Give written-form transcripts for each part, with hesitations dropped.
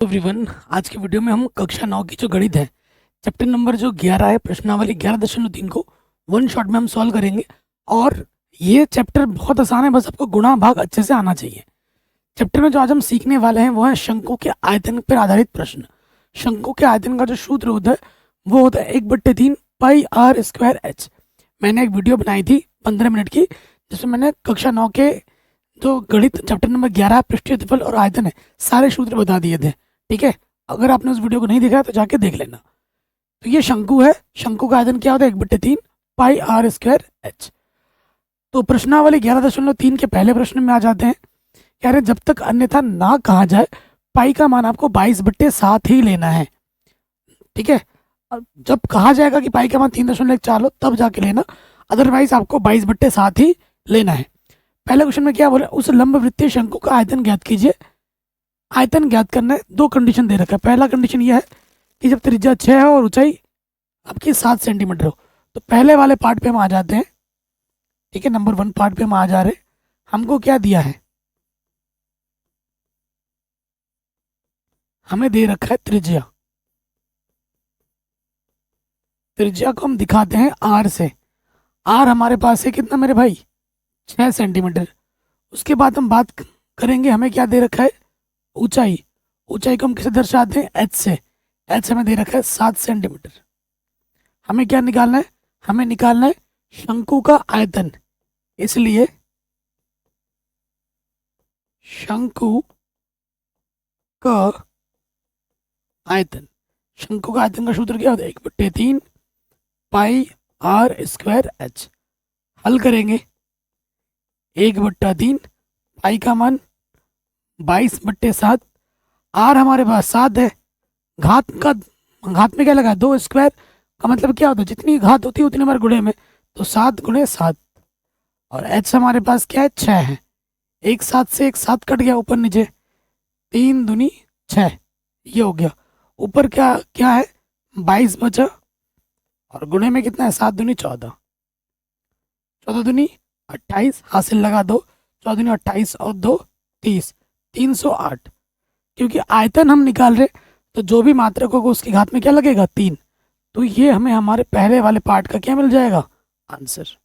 तो एवरीवन, आज की वीडियो में हम कक्षा 9 की जो गणित है चैप्टर नंबर जो 11 है प्रश्नावली 11.3 को वन शॉट में हम सॉल्व करेंगे। और ये चैप्टर बहुत आसान है, बस आपको गुणा भाग अच्छे से आना चाहिए। चैप्टर में जो आज हम सीखने वाले हैं वो है शंकु के आयतन पर आधारित प्रश्न। शंकु के आयतन का जो सूत्र होता है वो होता है 1/3 पाई आर स्क्वायर एच। मैंने एक वीडियो बनाई थी 15 मिनट की, जिसमें मैंने कक्षा 9 के जो गणित चैप्टर नंबर 11 पृष्ठीय क्षेत्रफल और आयतन है सारे सूत्र बता दिए थे। ठीक है, अगर आपने उस वीडियो को नहीं देखा है तो जाके देख लेना। तो ये शंकु है, शंकु का आयतन क्या होता है 1/3 पाई आर स्क्वायर एच। तो प्रश्नावली 11.3 के पहले प्रश्न में आ जाते हैं। कह रहे जब तक अन्यथा ना कहा जाए पाई का मान आपको 22/7 ही लेना है। ठीक है, और जब कहा जाएगा कि पाई का मान 3.4 लो तब जाके लेना, अदरवाइज आपको 22/7 ही लेना है। पहले क्वेश्चन में क्या बोला, उस लंब वृत्तीय शंकु का आयतन ज्ञात कीजिए। आयतन ज्ञात करना है, दो कंडीशन दे रखा है। पहला कंडीशन यह है कि जब त्रिज्या 6 है और ऊंचाई आपकी 7 सेंटीमीटर हो। तो पहले वाले पार्ट पे हम आ जाते हैं। ठीक है, नंबर 1 पार्ट पे हम आ जा रहे हैं। हमको क्या दिया है, हमें दे रखा है त्रिज्या। त्रिज्या को हम दिखाते हैं आर से। आर हमारे पास है कितना मेरे भाई, 6 सेंटीमीटर। उसके बाद हम बात करेंगे, हमें क्या दे रखा है, ऊंचाई। ऊंचाई को हम किसे दर्शाते हैं, एच से। एच हमें दे रखा है 7 सेंटीमीटर। हमें क्या निकालना है, हमें निकालना है शंकु का आयतन। इसलिए शंकु का आयतन, शंकु का आयतन का सूत्र क्या होता है 1/3 पाई आर स्क्वायर एच। हल करेंगे, 1/3 पाई का मान 22/7। आर हमारे पास 7 है, घात का घात में क्या लगा 2 स्क्वायर का मतलब क्या होता है, जितनी घात होती है उतने बार गुणे में, तो 7 × 7। और एच हमारे पास क्या है, 6 है। एक 7 से एक 7 कट गया ऊपर नीचे, 3 दूनी 6, ये हो गया। ऊपर क्या क्या है, 22 बचा, और गुणे में कितना है 7 दूनी 14, 14 दूनी 28, हासिल लगा 2, 14 दूनी 28 और 2 30, 308। क्योंकि आयतन हम निकाल रहे, तो जो भी मात्रक होगा उसकी घात में क्या लगेगा 3। तो ये हमें हमारे पहले वाले पार्ट का क्या मिल जाएगा, आंसर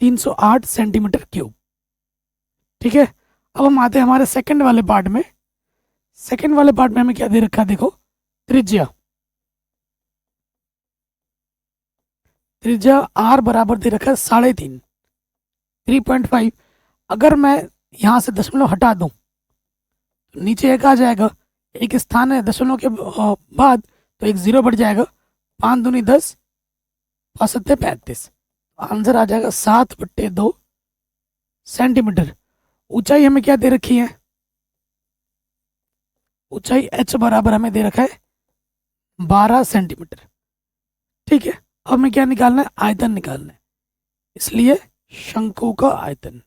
308 सेंटीमीटर क्यूब। ठीक है, अब हम आते हैं हमारे सेकंड वाले पार्ट में। सेकंड वाले पार्ट में हमें क्या दे रखा है, देखो त्रिज्या। त्रिज्या आर बराबर दे रखा है 3.5, 3.5। अगर मैं यहाँ से दशमलव हटा दूं तो नीचे एक आ जाएगा, एक स्थान है दशमलव के बाद, तो एक 0 बढ़ जाएगा। 5 दूनी 10, 5 सत्ते 35। आंसर आ जाएगा 7/2 सेंटीमीटर। ऊंचाई हमें क्या दे रखी है, ऊंचाई h बराबर हमें दे रखा है 12 सेंटीमीटर। ठीक है, अब हमें क्या निकालना है, आयतन निकालना है। इसलिए शंकु का आयतन,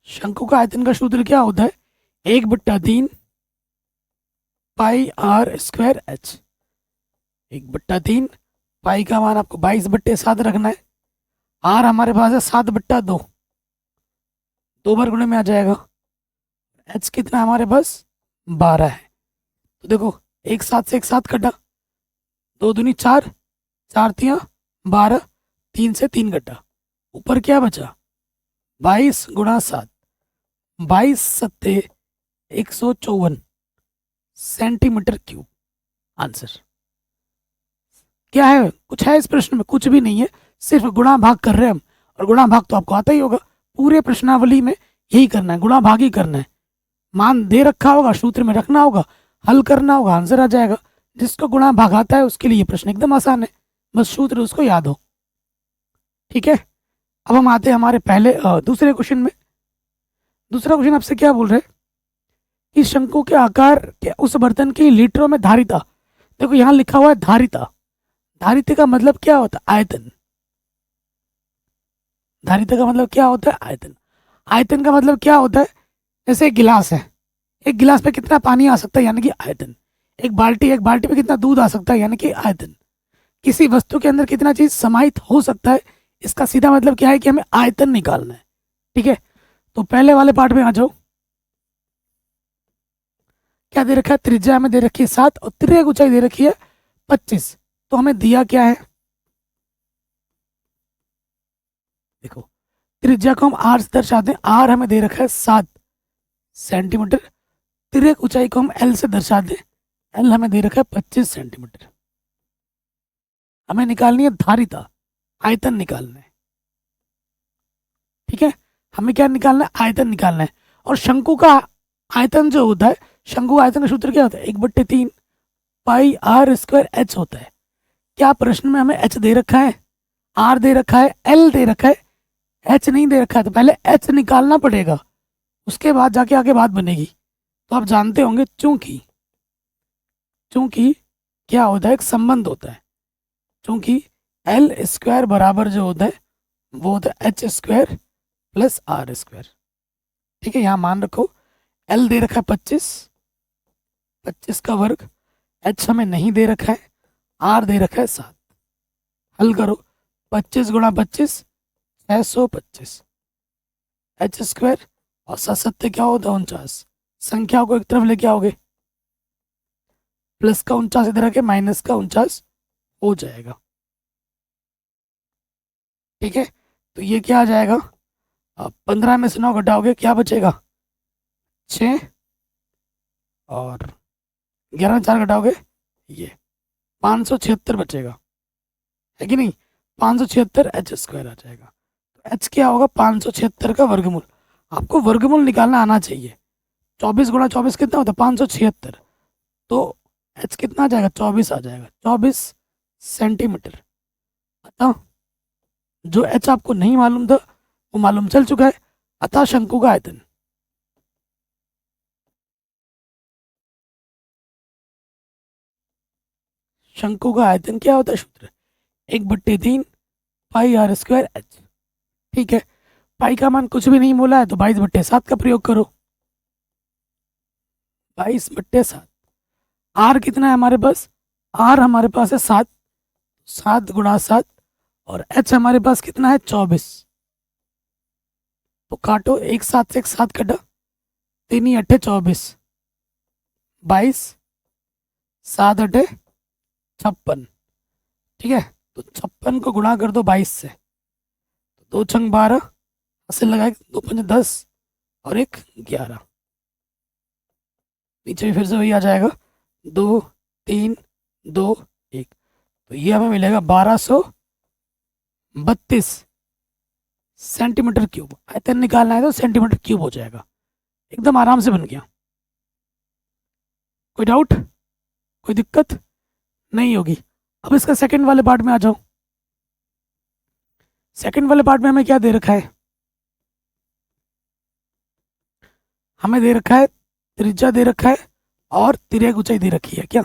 शंकु का आयतन का सूत्र क्या होता है 1/3 पाई आर स्क्वायर एच। 1/3 पाई का मान आपको 22/7 रखना है। आर हमारे पास है 7/2, 2 बार गुणे में आ जाएगा। एच कितना है हमारे पास, 12 है। तो देखो एक 7 से एक 7 कटा, 2 दूनी 4, 4 तियाँ 12, 3 से 3 कटा, ऊपर क्या बचा 22 × 7, 22 सत्ते 154 सेंटीमीटर क्यूब। आंसर क्या है, कुछ है इस प्रश्न में, कुछ भी नहीं है, सिर्फ गुणा भाग कर रहे हैं हम। और गुणा भाग तो आपको आता ही होगा, पूरे प्रश्नावली में यही करना है, गुणा भाग ही करना है। मान दे रखा होगा, सूत्र में रखना होगा, हल करना होगा, आंसर आ जाएगा। जिसको गुणा भाग आता है उसके लिए ये प्रश्न एकदम आसान है, बस सूत्र उसको याद हो। ठीक है, अब हम आते हैं हमारे पहले दूसरे क्वेश्चन में। दूसरा क्वेश्चन आपसे क्या बोल रहे हैं कि शंकु के आकार के उस बर्तन की लीटरों में धारिता। देखो यहाँ लिखा हुआ है धारिता। धारिता का मतलब क्या होता है, आयतन। धारिता का मतलब क्या होता है, आयतन। आयतन का मतलब क्या होता है, जैसे एक गिलास है, एक गिलास में कितना पानी आ सकता है यानी कि आयतन। एक बाल्टी में कितना दूध आ सकता है यानी कि आयतन। किसी वस्तु के अंदर कितना चीज समाहित हो सकता है, इसका सीधा मतलब क्या है कि हमें आयतन निकालना है। ठीक है, तो पहले वाले पार्ट में आ जाओ। क्या दे रखा है? त्रिज्या हमें दे रखी है 7 और तिर्यक ऊंचाई दे रखी है 25। तो हमें दिया क्या है? देखो, त्रिज्या को हम आर से दर्शाते हैं। आर हमें दे रखा है 7 सेंटीमीटर। तिर्यक ऊंचाई को हम एल से दर्शाते हैं। एल हमें दे रखा है 25 सेंटीमीटर। हमें निकालनी है धारिता, आयतन निकालना है। ठीक है, हमें क्या निकालना है? आयतन निकालना है। और शंकु का आयतन जो होता है, शंकु आयतन का सूत्र क्या होता है? 1/3 पाई आर स्क्वायर एच होता है। क्या प्रश्न में हमें एच दे रखा है, आर दे रखा है, एल दे रखा है, एच नहीं दे रखा है? तो पहले एच निकालना पड़ेगा, उसके बाद जाके आगे बात बनेगी। तो आप जानते होंगे, चूंकि चूंकि क्या होता है? एक संबंध होता है। चूंकि एल स्क्वायर बराबर जो होता है वो होता है h square plus r square. ठीक है, यहाँ मान रखो एल दे रखा है 25, 25 का वर्ग। एच हमें नहीं दे रखा है, आर दे रखा है 7। हल करो, 25 गुणा 25 625 एच स्क्वायर और 7 क्या होता है? 49। संख्या को एक तरफ लेके आओगे, प्लस का 49 इधर आके माइनस का 49 हो जाएगा। ठीक है, तो ये क्या आ जाएगा? अब 15 में से 9 घटाओगे, क्या बचेगा? 6 और 11 में 4 घटाओगे, ये 576 बचेगा, है कि नहीं? 576 एच स्क्वायर आ जाएगा। तो एच क्या होगा? 576 का वर्गमूल। आपको वर्गमूल निकालना आना चाहिए। 24 गुणा 24 कितना होता है? 576। तो एच कितना आ जाएगा? 24 आ जाएगा, 24 सेंटीमीटर। अतः जो एच आपको नहीं मालूम था वो मालूम चल चुका है। अतः शंकु का आयतन, शंकु का आयतन क्या होता है? सूत्र 1/3 पाई आर स्क्वायर एच। ठीक है, पाई का मान कुछ भी नहीं बोला है तो 22/7 का प्रयोग करो। 22/7। आर कितना है हमारे पास? आर हमारे पास है 7, 7 गुणा 7। और एच हमारे पास कितना है? 24। तो काटो, एक 7 से एक 7 कटा, 3 8 24, 22, 7 8 56। ठीक है, तो 56 को गुणा कर दो 22 से, तो 2 छंग 12, अस्सी लगाए, 2 पंजे 10 और 1 11। नीचे भी फिर से वही आ जाएगा, 2 3 2 1। तो ये हमें मिलेगा 1232 सेंटीमीटर क्यूब। आयतन निकालना है तो सेंटीमीटर क्यूब हो जाएगा। एकदम आराम से बन गया। कोई डाउट, कोई दिक्कत नहीं होगी। अब इसका सेकंड वाले पार्ट में आ जाओ। सेकंड वाले पार्ट में हमें क्या दे रखा है? हमें दे रखा है त्रिज्या दे रखा है और तिर्यक ऊंचाई दे रखी है। क्या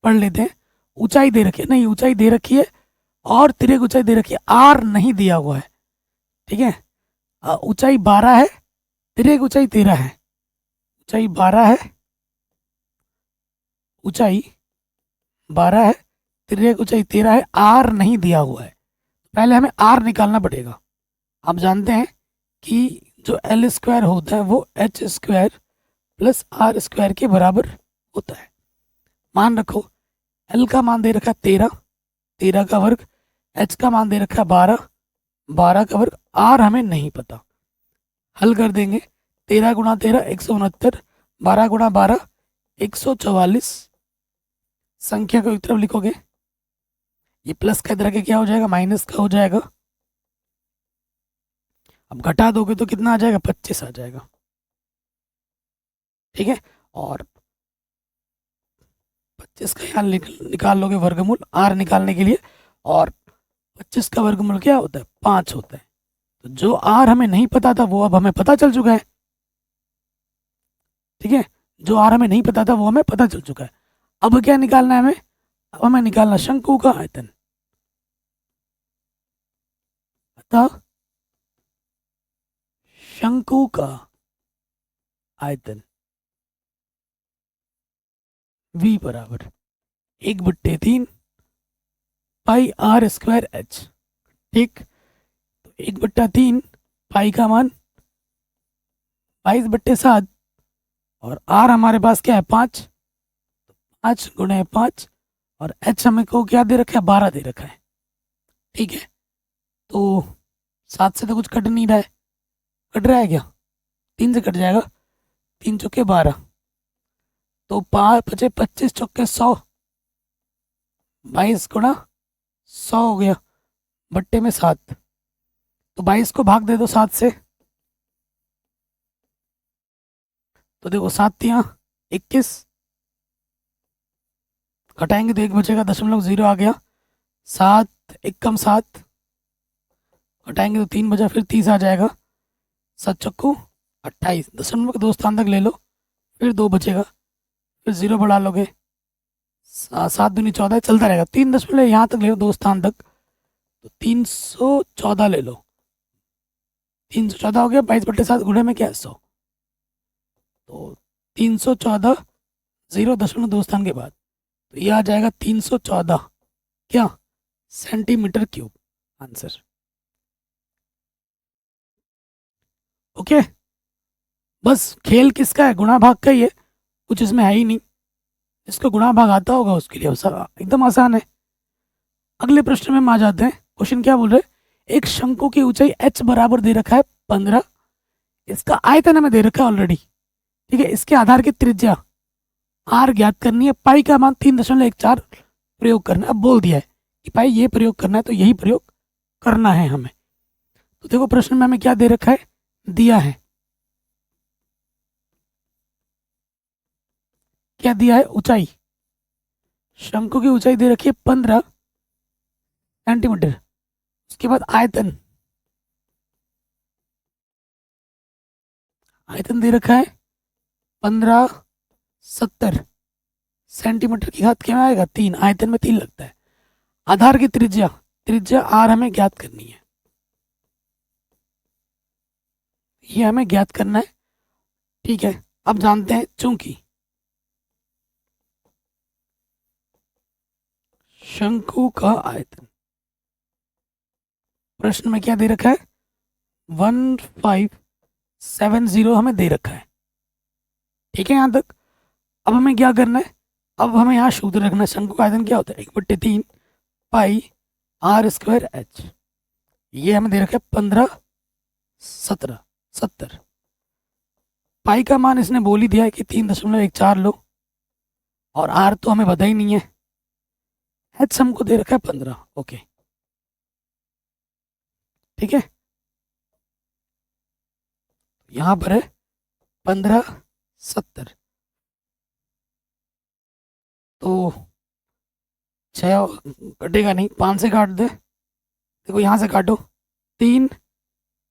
पढ़ लेते हैं? ऊंचाई दे रखी है, नहीं ऊंचाई दे रखी है और तिर्यक ऊंचाई दे रखी है। आर नहीं दिया हुआ है। ठीक है, ऊंचाई 12 है, तिर्यक ऊंचाई 13 है। ऊंचाई 12 है, ऊंचाई 12 है, तिर्यक ऊंचाई 13 है। आर नहीं दिया हुआ है, पहले हमें आर निकालना पड़ेगा। आप जानते हैं कि जो एल स्क्वायर होता है वो h square plus r square के बराबर होता है। मान रखो एल का मान दे रखा है 13, 13 का वर्ग। एच का मान दे रखा है 12, 12 का वर्ग। आर हमें नहीं पता, हल कर देंगे। 13 गुणा 13 169, 12 गुणा 12 144। संख्या को एक तरफ लिखोगे, ये प्लस का इधर के क्या हो जाएगा? माइनस का हो जाएगा। अब घटा दोगे तो कितना आ जाएगा? 25 आ जाएगा। ठीक है, और 25 का यहाँ निकाल लोगे वर्गमूल आर निकालने के लिए। और 25 का वर्गमूल क्या होता है? 5 होता है। तो जो आर हमें नहीं पता था वो अब हमें पता चल चुका है। ठीक है, जो आर हमें नहीं पता था वो हमें पता चल चुका है। अब क्या निकालना है हमें? अब हमें निकालना शंकु का आयतन। अतः शंकु का आयतन V बराबर 1/3 पाई आर स्क्वायर एच। ठीक, तो 1/3 पाई का मान 22/7 और आर हमारे पास क्या है 5, 5 × 5 और एच हमें को क्या दे रखा है 12 दे रखा है। ठीक है, तो 7 से तो कुछ कट नहीं रहा है, कट रहा है क्या? 3 से कट जाएगा, 3 चौके 12, तो 5 बचे 25 चौके 100, 22 × 100 हो गया बट्टे में 7, तो 22 को भाग दे दो 7 से, तो देखो 7×3 = 21, घटाएंगे तो 1 बचेगा, 0.0 आ गया, 7 1 कम 7, घटाएंगे तो 3 बचा, फिर 30 आ जाएगा, 7 चक्कू 28, दशमलव के 2 स्थान तक ले लो, फिर 2 बचेगा, फिर 0 बढ़ा लोगे, 7 दूनी 14 चलता रहेगा, 3 दशमलव यहाँ तक ले लो 2 स्थान तक, तो 314 ले लो, 314 हो गया, 22/7 गुणे में क्या है 100, तो 314 0.2 स्थान के बाद, तो ये आ जाएगा 314 क्या सेंटीमीटर क्यूब आंसर। ओके, बस खेल किसका है, गुणा भाग का ही है, कुछ इसमें है ही नहीं, जिसको गुणा भाग आता होगा उसके लिए एकदम आसान है। अगले प्रश्न में हम आ जाते हैं। क्वेश्चन क्या बोल रहे हैं, एक शंकु की ऊंचाई h बराबर दे रखा है 15, इसका आयतन हमें दे रखा है ऑलरेडी, ठीक है, इसके आधार की त्रिज्या r ज्ञात करनी है, पाई का मान 3.14 प्रयोग करना है। अब बोल दिया है कि भाई ये प्रयोग करना है तो यही प्रयोग करना है हमें। तो देखो प्रश्न में हमें क्या दे रखा है, दिया है, क्या दिया है, ऊंचाई, शंकु की ऊंचाई दे रखी है 15 सेंटीमीटर, उसके बाद आयतन, आयतन दे रखा है 1570 सेंटीमीटर की घात क्या में आएगा 3, आयतन में 3 लगता है। आधार की त्रिज्या, त्रिज्या r हमें ज्ञात करनी है, ये हमें ज्ञात करना है। ठीक है, अब जानते हैं चूंकि शंकु का आयतन, प्रश्न में क्या दे रखा है 1570 हमें दे रखा है, ठीक है यहाँ तक। अब हमें क्या करना है, अब हमें यहाँ सूत्र रखना है, शंकु का आयतन क्या होता है 1/3 पाई r² h, ये हमें दे रखा है 1570, पाई का मान इसने बोल ही दिया है कि 3.14 लो, और r तो हमें पता ही नहीं है, h हमको दे रखा है 15। ओके ठीक है, यहाँ पर है 1570, तो 6 कटेगा नहीं, 5 से काट दे, देखो यहाँ से काटो, 3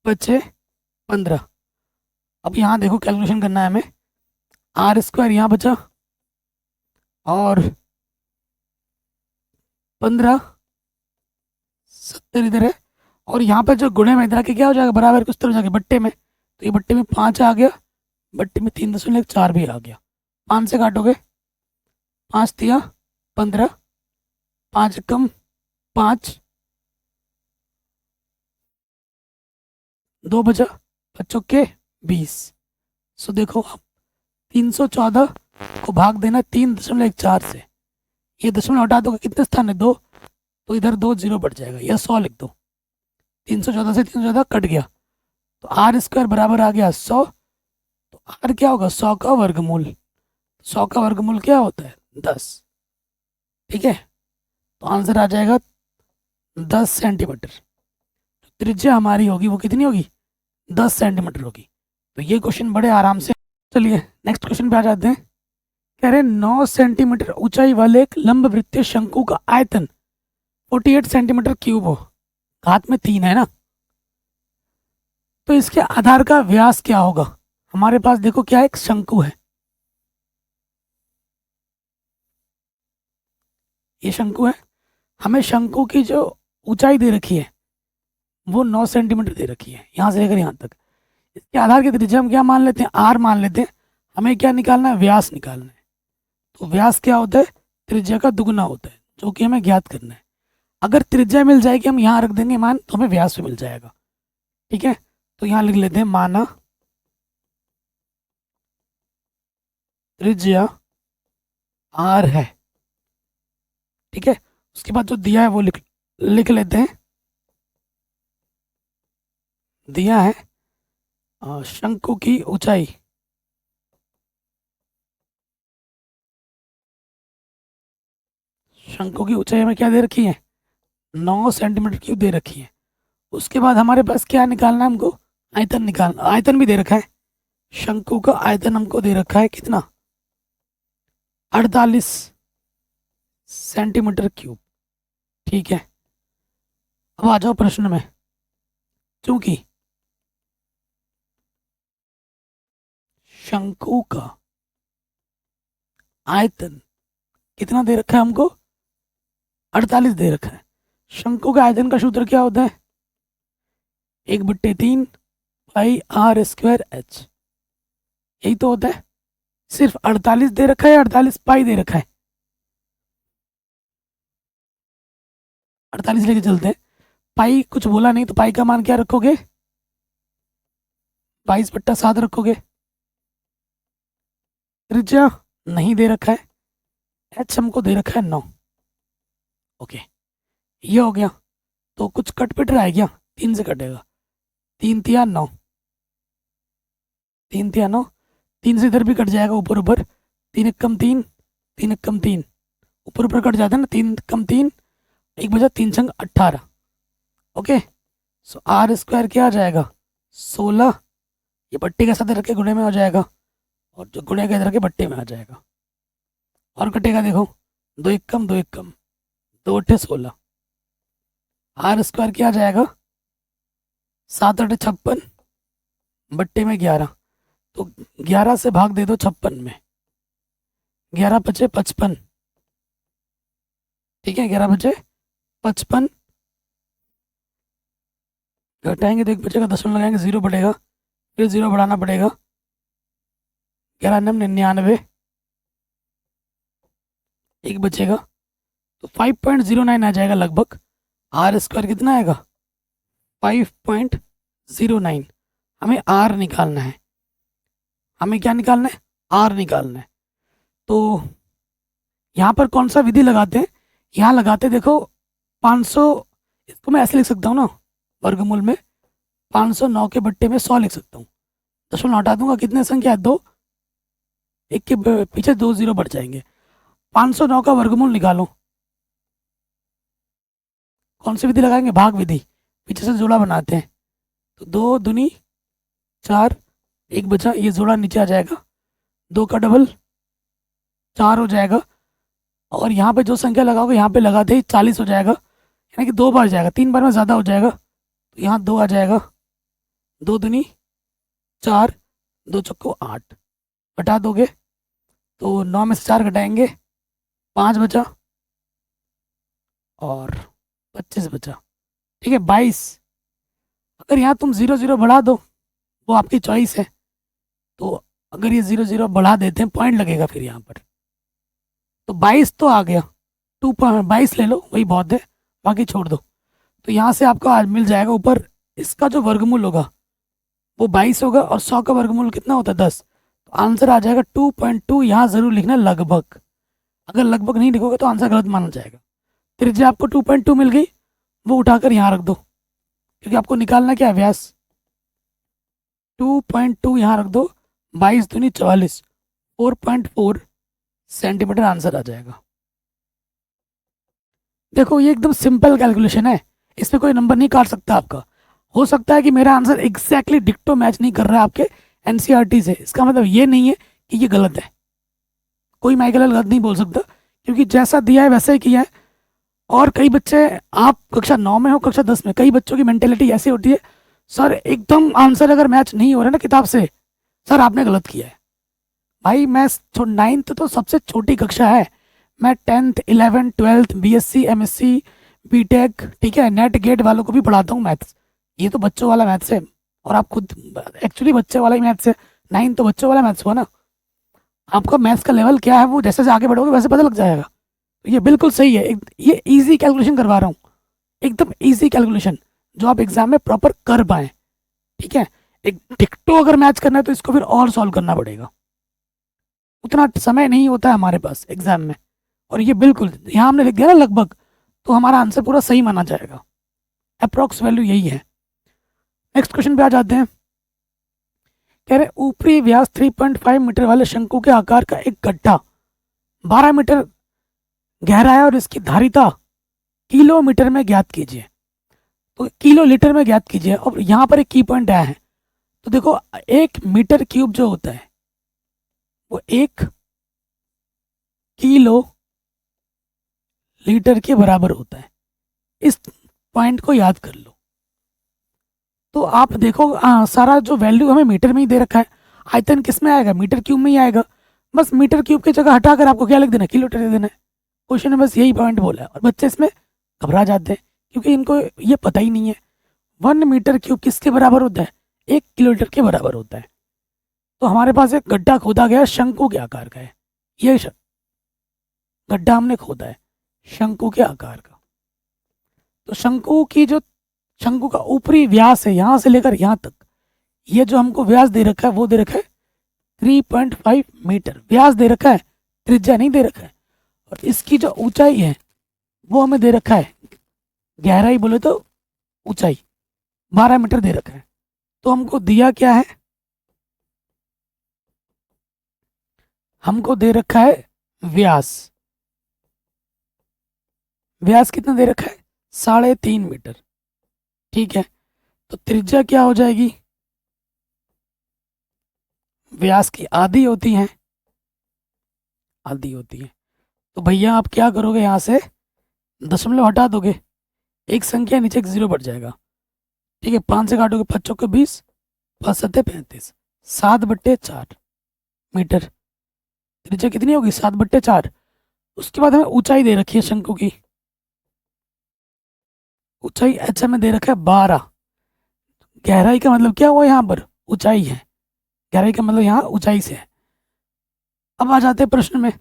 बचे 15। अब यहाँ देखो कैलकुलेशन करना है हमें, r² यहाँ बचा और 1570 इधर है, और यहाँ पर जो गुणे में इधर आके क्या हो जाएगा बराबर कुछ तरह जाके बट्टे में, तो ये बट्टे में 5 आ गया, बट्टे में 3.4 भी आ गया, 5 से काटोगे 5 दिया 15, 5 कम 5, 2 बचा, बच्चों के 20। सो देखो आप 314 को भाग देना 3.14 से, ये दशमलव हटा दोगे कितने स्थान है 2, तो इधर 2 0 बढ़ जाएगा, या 100 लिख दो, 314 से 314 कट गया, तो r² बराबर आ गया 100, तो r क्या होगा 100 का वर्गमूल, 100 का वर्गमूल क्या होता है 10, ठीक है, तो आंसर आ जाएगा 10 सेंटीमीटर। त्रिज्या हमारी होगी वो कितनी होगी 10 सेंटीमीटर होगी। तो ये क्वेश्चन बड़े आराम से, चलिए नेक्स्ट क्वेश्चन पे आ जाते हैं। कह रहे 9 सेंटीमीटर ऊंचाई वाले एक लंब वृत्तीय शंकु का आयतन 48 सेंटीमीटर क्यूब हो, घात में 3 है ना, तो इसके आधार का व्यास क्या होगा। हमारे पास देखो क्या एक शंकु है, ये शंकु है, हमें शंकु की जो ऊंचाई दे रखी है वो 9 सेंटीमीटर दे रखी है, यहाँ से लेकर यहाँ तक। इसके आधार की त्रिज्या हम क्या मान लेते हैं r मान लेते हैं, हमें क्या निकालना है व्यास निकालना है। तो व्यास क्या होता है त्रिज्या का दुगना होता है, जो कि हमें ज्ञात करना है। अगर त्रिज्या मिल जाएगी हम यहाँ रख देंगे मान, तो हमें व्यास भी मिल जाएगा। ठीक है, तो यहाँ लिख लेते हैं माना त्रिज्या आर है, ठीक है। उसके बाद जो दिया है वो लिख लिख लेते हैं। दिया है शंकु की ऊंचाई, शंकु की ऊंचाई हमें क्या दे रखी है, 9 सेंटीमीटर क्यूब दे रखी है। उसके बाद हमारे पास क्या निकालना है हमको, आयतन निकालना, आयतन भी दे रखा है। शंकु का आयतन हमको दे रखा है कितना, 48 सेंटीमीटर क्यूब, ठीक है। अब आ जाओ प्रश्न में। चूंकि शंकु का आयतन कितना दे रखा है हमको, 48 दे रखा है। शंकु के आयतन का सूत्र क्या होता है, 1/3 पाई आर स्क्वायर एच, यही तो होता है। सिर्फ 48 दे रखा है, 48 पाई दे रखा है, 48 लेके चलते हैं। पाई कुछ बोला नहीं तो पाई का मान क्या रखोगे, 22/7 रखोगे। त्रिज्या नहीं दे रखा है, एच हमको दे रखा है 9, ओके। ये हो गया, तो कुछ कट पिट रहा है क्या, 3 से कटेगा, 3 तिया 9, 3 तिया 9, 3 से इधर भी कट जाएगा ऊपर ऊपर, 3 एक कम 3, 3 एक कम 3, ऊपर ऊपर कट जाता है ना, 3 कम 3, 1 बचा 3 छंग 18, ओके। सो आर स्क्वायर क्या आ जाएगा, 16, ये बट्टे के साथ रख के गुणे में हो जाएगा, और जो गुणे के इधर के बट्टे में आ जाएगा, और कटेगा देखो, 2 एक कम 2 एक कम, 2 अट्ठे 16, आर स्क्वायर क्या आ जाएगा, 7 अट्ठे 56, बट्टे में 11, तो 11 से भाग दे दो 56 में, 11 बचे 55, ठीक है। 11 बचे 55, घटाएंगे तो एक बचेगा, दशमलव लगाएंगे 0 बढ़ेगा, फिर 0 बढ़ाना पड़ेगा, 11 नम 99, एक बचेगा, तो 5.09 आ जाएगा लगभग। आर स्क्वायर कितना आएगा, 5.09। हमें आर निकालना है, हमें क्या निकालना है, आर निकालना है। तो यहाँ पर कौन सा विधि लगाते हैं, यहाँ लगाते देखो 500, इसको मैं ऐसे लिख सकता हूँ ना, वर्गमूल में 509 के बट्टे में 100 लिख सकता हूँ, दशमलव हटा दूंगा, कितने संख्या है, 2, एक के पीछे 2 0 बढ़ जाएंगे। 509 का वर्गमूल निकालो, कौन सी विधि लगाएंगे, भाग विधि, पीछे से जोड़ा बनाते हैं, तो 2 दूनी 4, एक बचा, ये जोड़ा नीचे आ जाएगा, 2 का डबल 4 हो जाएगा, और यहाँ पे जो संख्या लगाओगे यहाँ पे लगाते ही 40 हो जाएगा, यानी कि 2 बार जाएगा, 3 बार में ज़्यादा हो जाएगा, तो यहाँ 2 आ जाएगा, 2 दूनी 4, 2 चक्को 8, घटा दोगे तो 9 में से 4 घटाएंगे, 5 बचा और 25 बचा, ठीक है 22। अगर यहाँ तुम 0 0 बढ़ा दो, वो आपकी चॉइस है, तो अगर ये 0 0 बढ़ा देते हैं पॉइंट लगेगा फिर यहाँ पर, तो 22 तो आ गया, 2.22 ले लो, वही बहुत है, बाकी छोड़ दो। तो यहाँ से आपको आज मिल जाएगा ऊपर, इसका जो वर्गमूल होगा वो 22 होगा, और 100 का वर्गमूल कितना होता है, 10, तो आंसर आ जाएगा 2.2। यहाँ जरूर लिखना लगभग, अगर लगभग नहीं लिखोगे तो आंसर गलत माना जाएगा। त्रिज्या आपको 2.2 मिल गई, वो उठाकर यहाँ रख दो, क्योंकि आपको निकालना क्या है, व्यास, 2.2 यहाँ रख दो, 22 दूनी 44, 4.4 सेंटीमीटर आंसर आ जाएगा। देखो ये एकदम सिंपल कैलकुलेशन है, इसमें कोई नंबर नहीं काट सकता आपका। हो सकता है कि मेरा आंसर एग्जैक्टली डिक्टो मैच नहीं कर रहा है आपके एनसीईआरटी से, इसका मतलब ये नहीं है कि ये गलत है, कोई माइकल गलत नहीं बोल सकता, क्योंकि जैसा दिया है वैसा ही किया है। और कई बच्चे, आप कक्षा 9 में हो कक्षा 10 में, कई बच्चों की मेंटेलिटी ऐसी होती है, सर एकदम आंसर अगर मैच नहीं हो रहा है ना किताब से, सर आपने गलत किया है। भाई मैं 9th तो सबसे छोटी कक्षा है, मैं 10th 11th 12th BSc MSc BTech, ठीक है, नेट गेट वालों को भी पढ़ाता हूँ मैथ्स, ये तो बच्चों वाला मैथ्स है, और आप खुद एक्चुअली बच्चे वाला ही मैथ्स है, 9 तो बच्चों वाला मैथ्स हुआ ना। आपका मैथ्स का लेवल क्या है वो जैसे जैसे आगे बढ़ोगे वैसे पता लग जाएगा। तो ये बिल्कुल सही है, ये इजी कैलकुलेशन करवा रहा हूँ, एकदम इजी कैलकुलेशन जो आप एग्जाम में प्रॉपर कर पाए, ठीक है। एक डिक्टो अगर मैच करना है तो इसको फिर और सॉल्व करना पड़ेगा, उतना समय नहीं होता है हमारे पास एग्जाम में। और ये बिल्कुल यहाँ हमने लिख दिया ना लगभग, तो हमारा आंसर पूरा सही माना जाएगा। अप्रॉक्स वैल्यू यही है। नेक्स्ट क्वेश्चन पे आ जाते हैं। कह रहे ऊपरी व्यास 3.5 मीटर वाले शंकु के आकार का एक गड्ढा 12 मीटर गहरा है और इसकी धारिता किलोमीटर में ज्ञात कीजिए। तो किलो लीटर में ज्ञात कीजिए। और यहाँ पर एक की पॉइंट आया है। तो देखो 1 मीटर क्यूब जो होता है वो 1 किलो लीटर के बराबर होता है। इस पॉइंट को याद कर लो। तो आप देखो सारा जो वैल्यू हमें मीटर में ही दे रखा है, आयतन किस में आएगा, मीटर क्यूब में ही आएगा। बस मीटर क्यूब की जगह हटाकर आपको क्या लिख देना है, किलोमीटर दे देना है। क्वेश्चन में बस यही पॉइंट बोला है और बच्चे इसमें घबरा जाते हैं क्योंकि इनको ये पता ही नहीं है 1 मीटर क्यूब किसके बराबर होता है, 1 किलोमीटर के बराबर होता है। तो हमारे पास एक गड्ढा खोदा गया शंकु के आकार का है। ये गड्ढा हमने खोदा है शंकु के आकार का। तो शंकु का ऊपरी व्यास है यहाँ से लेकर यहाँ तक, ये जो हमको व्यास दे रखा है वो दे रखा है 3.5 मीटर व्यास दे रखा है, त्रिज्या नहीं दे रखा है। और इसकी जो ऊंचाई है वो हमें दे रखा है, गहराई बोले तो ऊंचाई 12 मीटर दे रखा है। तो हमको दिया क्या है, हमको दे रखा है व्यास। व्यास कितना दे रखा है, 3.5 मीटर। ठीक है, तो त्रिज्या क्या हो जाएगी, व्यास की आधी होती है, आधी होती है। तो भैया आप क्या करोगे, यहाँ से दशमलव हटा दोगे, एक संख्या नीचे एक जीरो बढ़ जाएगा। ठीक है, 5 से काटोगे 5 चौके 20, 5 सत्ते 35, 7/4 मीटर। त्रिज्या कितनी होगी, 7/4। उसके बाद हमें ऊंचाई दे रखी है शंकु की, ऊंचाई एच में दे रखा है 12। गहराई का मतलब क्या हुआ, यहाँ पर ऊंचाई है, गहराई का मतलब यहाँ ऊंचाई से है। अब आ जाते हैं प्रश्न में।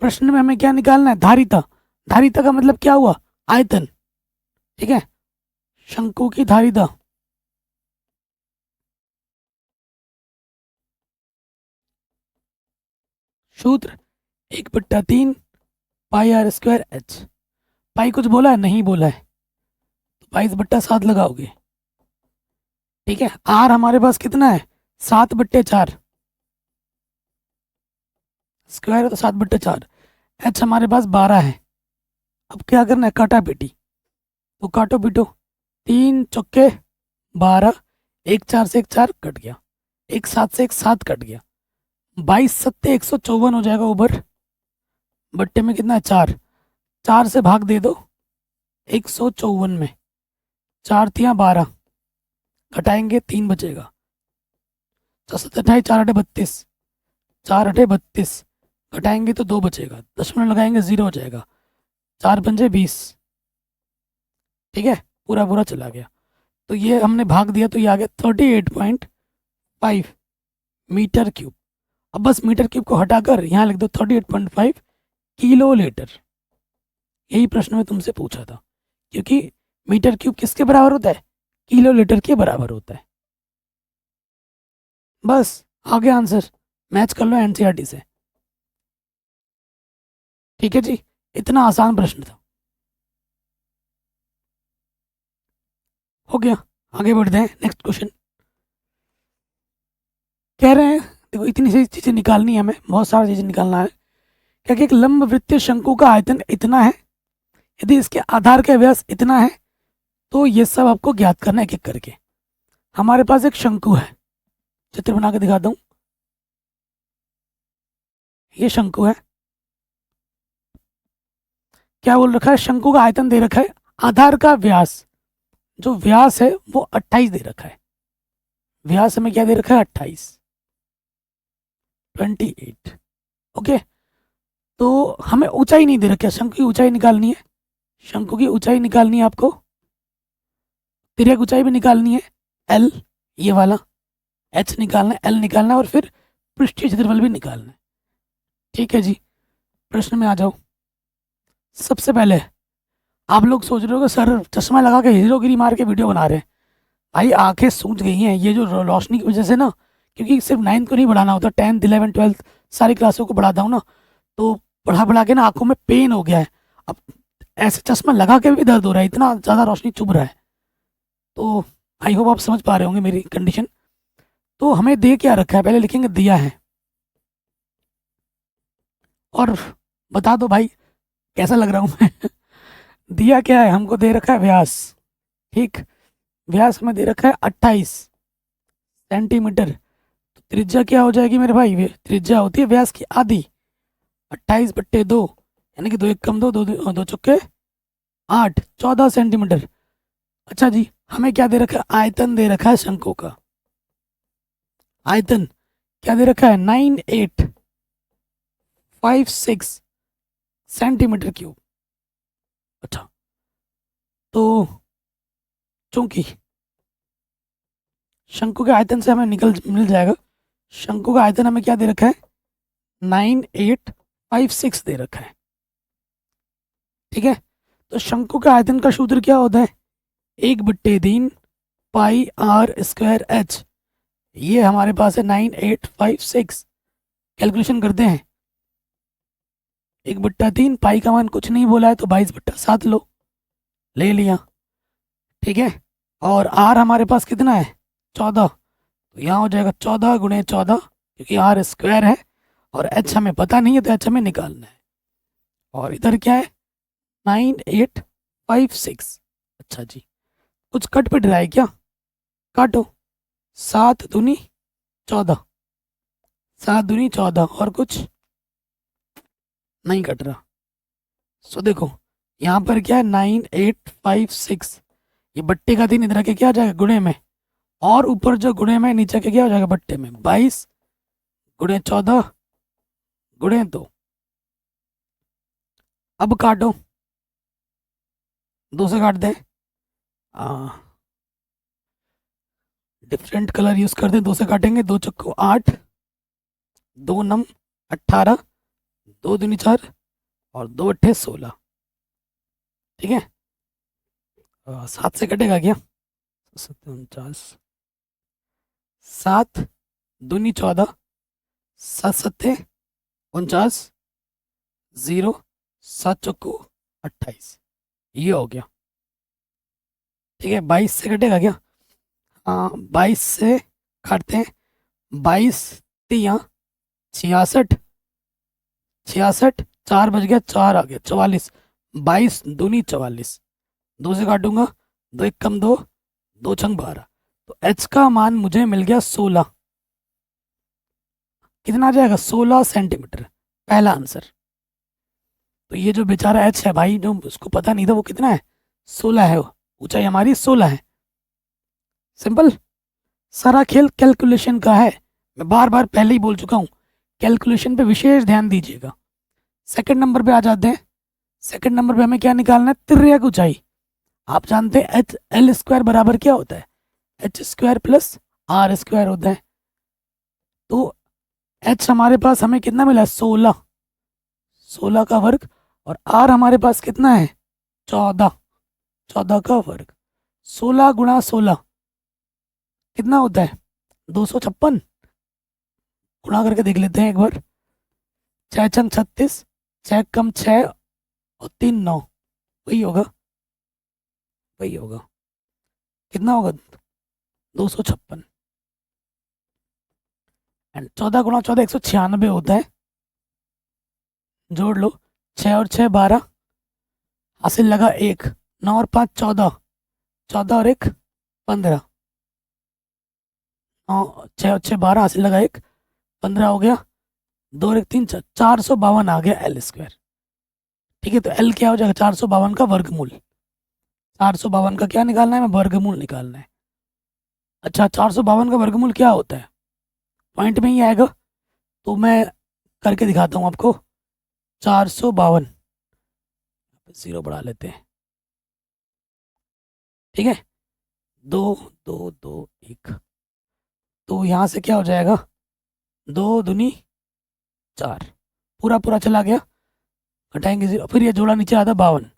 प्रश्न में हमें क्या निकालना है, धारिता। धारिता का मतलब क्या हुआ, आयतन। ठीक है, शंकु की धारिता सूत्र 1/3 पाई आर स्क्वायर एच। पाई कुछ बोला है, नहीं बोला है, तो 22/7 लगाओगे। ठीक है, आर हमारे पास कितना है, 7/4 स्क्वायर है तो 7/4। एच हमारे पास 12 है। अब क्या करना है, काटा पीटी। तो काटो पीटो, 3 चौके 12, 1 4 से 1 4 कट गया, 1 7 से 1 7 कट गया, 22 सत्ते 154 हो जाएगा ऊपर। बट्टे में कितना है, 4, 4 से भाग दे दो 154 में, 4 तिया 12, घटाएंगे 3 बचेगा, 7 28 4 8 32, 4 8 32, घटाएंगे तो 2 बचेगा, दशमलव लगाएंगे 0 हो जाएगा, 4 पंजे 20। ठीक है, पूरा पूरा चला गया। तो ये हमने भाग दिया तो ये आ गया 38.5 मीटर क्यूब। अब बस मीटर क्यूब को हटाकर यहाँ लिख दो 38.5 किलो लीटर। यही प्रश्न में तुमसे पूछा था, क्योंकि मीटर क्यूब किसके बराबर होता है, किलो लीटर के बराबर होता है। बस आगे आंसर मैच कर लो एनसीईआरटी से। ठीक है जी, इतना आसान प्रश्न था। हो गया, आगे बढ़ते हैं। नेक्स्ट क्वेश्चन कह रहे हैं, देखो इतनी सी चीज़ें निकालनी है हमें, बहुत सारी चीज़ें निकालना है। क्या कि एक लंब वृत्तीय शंकु का आयतन इतना है, यदि इसके आधार का व्यास इतना है, तो ये सब आपको ज्ञात करना है एक एक करके। हमारे पास एक शंकु है, चित्र बना के दिखाता हूँ। ये शंकु है, क्या बोल रखा है, शंकु का आयतन दे रखा है, आधार का व्यास, जो व्यास है वो 28 दे रखा है। व्यास हमें क्या दे रखा है, 28। ओके, तो हमें ऊंचाई नहीं दे रखा है, शंकु की ऊंचाई निकालनी है। शंकु की ऊंचाई निकालनी है आपको, तिर्यक ऊंचाई भी निकालनी है, एल ये वाला, एच निकालना है, एल निकालना है, और फिर पृष्ठीय क्षेत्रफल भी निकालना है। ठीक है जी, प्रश्न में आ जाओ। सबसे पहले आप लोग सोच रहे हो कि सर चश्मा लगा के हीरोगिरी मार के वीडियो बना रहे हैं। भाई आंखें सूज गई हैं, ये जो रोशनी की वजह से ना क्योंकि सिर्फ 9th को नहीं बढ़ाना होता, 10th 11th 12th सारी क्लासों को बढ़ाता हूँ ना, तो बढ़ा बढ़ा के ना आंखों में पेन हो गया है। अब ऐसे चश्मा लगा के भी दर्द हो रहा है, इतना ज़्यादा रोशनी चुभ रहा है। तो आई होप आप समझ पा रहे होंगे मेरी कंडीशन। तो हमें दे क्या रखा है, पहले लिखेंगे दिया है, और बता दो भाई कैसा लग रहा हूँ मैं। दिया क्या है, हमको दे रखा है व्यास। ठीक, व्यास हमें दे रखा है 28 सेंटीमीटर। तो त्रिज्या क्या हो जाएगी मेरे भाई, त्रिज्या होती है व्यास की आधी। 28/2, यानी कि 2 एक कम 2, 2 चुके 8, 14 सेंटीमीटर। अच्छा जी, हमें क्या दे रखा है, आयतन दे रखा है शंकु का। आयतन क्या दे रखा है, 9856 सेंटीमीटर क्यूब। अच्छा, तो चूंकि शंकु के आयतन से हमें मिल जाएगा, शंकु का आयतन हमें क्या दे रखा है, 9856 दे रखा है। ठीक है, तो शंकु के आयतन का सूत्र क्या होता है, 1/3 पाई आर स्क्वायर एच। ये हमारे पास है 9856। कैलकुलेशन करते हैं, 1/3 पाई का मान कुछ नहीं बोला है तो 22/7 लो, ले लिया। ठीक है, और आर हमारे पास कितना है, 14, तो यहाँ हो जाएगा 14 × 14, क्योंकि आर स्क्वायर है और एच हमें पता नहीं है तो एच हमें निकालना है। और इधर क्या है, 9856। अच्छा जी, कुछ कट पिट रहा है क्या, काटो। 7 दूनी 14, 7 दूनी 14, और कुछ नहीं कट रहा। सो देखो यहाँ पर क्या है, 9856, ये बट्टे का 3 इधर के क्या आ जाएगा, गुणे में, और ऊपर जो गुणे में नीचे के क्या हो जाएगा, बट्टे में। 22 × 14 × 2। अब काटो, 2 से काट दें, डिफरेंट कलर यूज करते हैं, 2 से काटेंगे, 2 चक्को 8, 2 नम 18, 2 दूनी 4, और 2 अट्ठे 16। ठीक है, 7 से कटेगा क्या, 49, 7 दूनी 14, 7 सत्ते 49, 0, 7 चक्कू 28, ये हो गया। ठीक है, 22 से कटेगा क्या, हाँ 22 से काटते हैं, 22 तिया 66, 66, 4 बज गया, 4 आ गया 44, 22 दूनी 44, 2 से काटूंगा, 2 एक कम 2, 2 छंग 12। तो एच का मान मुझे मिल गया 16। कितना आ जाएगा, 16 सेंटीमीटर, पहला आंसर। तो ये जो बेचारा एच है भाई, जो उसको पता नहीं था वो कितना है, 16 है, ऊंचाई हमारी 16 है। सिंपल, सारा खेल कैलकुलेशन का है। मैं बार बार पहले ही बोल चुका हूँ, कैलकुलेशन पे विशेष ध्यान दीजिएगा। सेकंड नंबर पे आ जाते हैं। सेकंड नंबर पे हमें क्या निकालना है, तिर्यक ऊंचाई। आप जानते हैं एच एल स्क्वायर बराबर क्या होता है, h square plus r square होता है। तो एच हमारे पास हमें कितना मिला, 16, 16 का वर्ग, और आर हमारे पास कितना है, 14, 14 का वर्ग। 16 × 16 कितना होता है, 256। गुणा करके देख लेते हैं एक बार, 6 छंग 36, 6 कम 6 और 3 9, वही होगा, वही होगा। कितना होगा, 256। एंड 14 × 14 196 होता है। जोड़ लो, 6 और 6 12, हासिल लगा 1, 9 और 5 14, 14 और 1 15, 9 6 और 6 12, हासिल लगा 1, 15 हो गया, 2 और 1 3 452 आ गया एल स्क्वायर। ठीक है, तो एल क्या हो जाएगा, 452 का वर्गमूल। 452 का क्या निकालना है, मैं वर्गमूल निकालना है। अच्छा, 452 का वर्गमूल क्या होता है, पॉइंट में ही आएगा, तो मैं करके दिखाता हूँ आपको। 452, 0 बढ़ा लेते हैं। ठीक है, 2 2 2 1, तो यहाँ से क्या हो जाएगा, 2 दूनी 4, पूरा पूरा चला गया, घटाएंगे 0, फिर ये जोड़ा नीचे आता 52,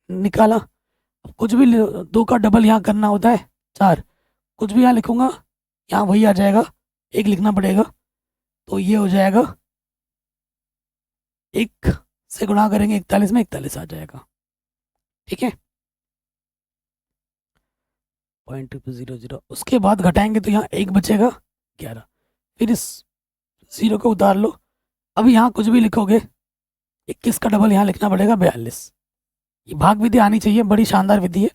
निकाला। अब कुछ भी 2 का डबल यहाँ करना होता है 4, कुछ भी यहाँ लिखूंगा यहाँ वही आ जाएगा, एक लिखना पड़ेगा, तो ये हो जाएगा, एक से गुणा करेंगे 41 में, 41 आ जाएगा। ठीक है, 0.200। उसके बाद घटाएंगे तो यहाँ एक बचेगा 11, फिर इस 0 को उतार लो। अब यहाँ कुछ भी लिखोगे 21 का डबल यहाँ लिखना पड़ेगा 42। ये भाग विधि आनी चाहिए, बड़ी शानदार विधि है,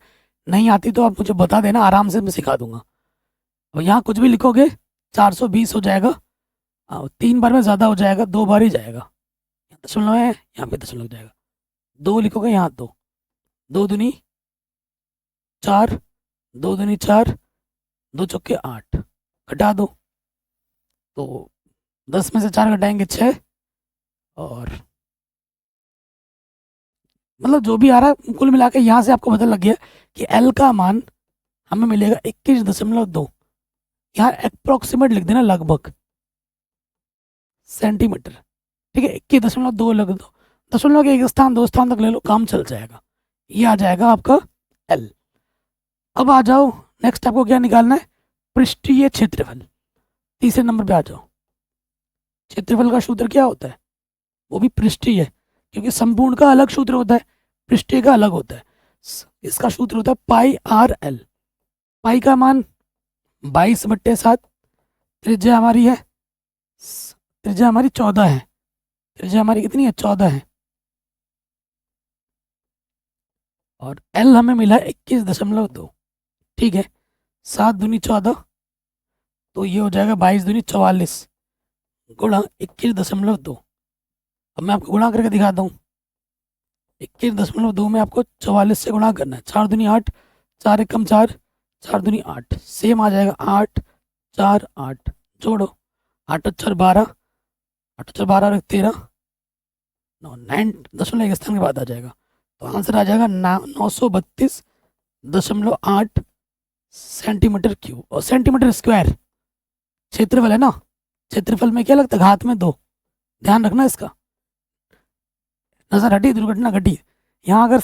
नहीं आती तो आप मुझे बता देना, आराम से मैं सिखा दूंगा। अब यहाँ कुछ भी लिखोगे 420 हो जाएगा, 3 बार में ज़्यादा हो जाएगा, 2 बार ही जाएगा। यहाँ दशमलव है, यहाँ पे दशमलव जाएगा, 2 लिखोगे यहाँ 2, 2 दूनी 4, 2 दूनी 4, 2 चौके 8, घटा दो, तो 10 में से 4 घटाएंगे 6, और मतलब जो भी आ रहा है कुल मिला के यहाँ से आपको पता लग गया कि एल का मान हमें मिलेगा 21.2। यहाँ अप्रोक्सीमेट लिख देना, लगभग सेंटीमीटर। ठीक है, 21.2 लग दो, दशमलव के एक स्थान 2 स्थान तक ले लो, काम चल जाएगा। ये आ जाएगा आपका एल। अब आ जाओ नेक्स्ट, आपको क्या निकालना है, पृष्ठीय क्षेत्रफल। तीसरे नंबर पे आ जाओ। क्षेत्रफल का सूत्र क्या होता है, वो भी पृष्ठीय है, क्योंकि संपूर्ण का अलग सूत्र होता है, पृष्ठीय का अलग होता है। इसका सूत्र होता है पाई आर एल। पाई का मान 22/7, त्रिज्या हमारी है, त्रिज्या हमारी 14 है, त्रिज्या हमारी कितनी है, 14 है, और एल हमें मिला 21.2। ठीक है, 7 दूनी 14, तो ये हो जाएगा 22 दूनी 44 गुणा 21.2। अब मैं आपको गुणा करके दिखाता हूँ। 21.2 में आपको 44 से गुणा करना है, 4 दूनी 8, 4 एकम 4, 4 दूनी 8, सेम आ जाएगा 8 4 8, जोड़ो 8 और 4 12, 8 और 4 12 और 13, 9 स्थान के बाद आ जाएगा, तो आंसर आ जाएगा 932.8 सेंटीमीटर क्यूब, और सेंटीमीटर स्क्वायर क्षेत्रफल है ना। क्षेत्रफल में क्या लगता है, घात में 2, ध्यान रखना इसका। नजर हटी, दुर्घटना घटी। यहाँ अगर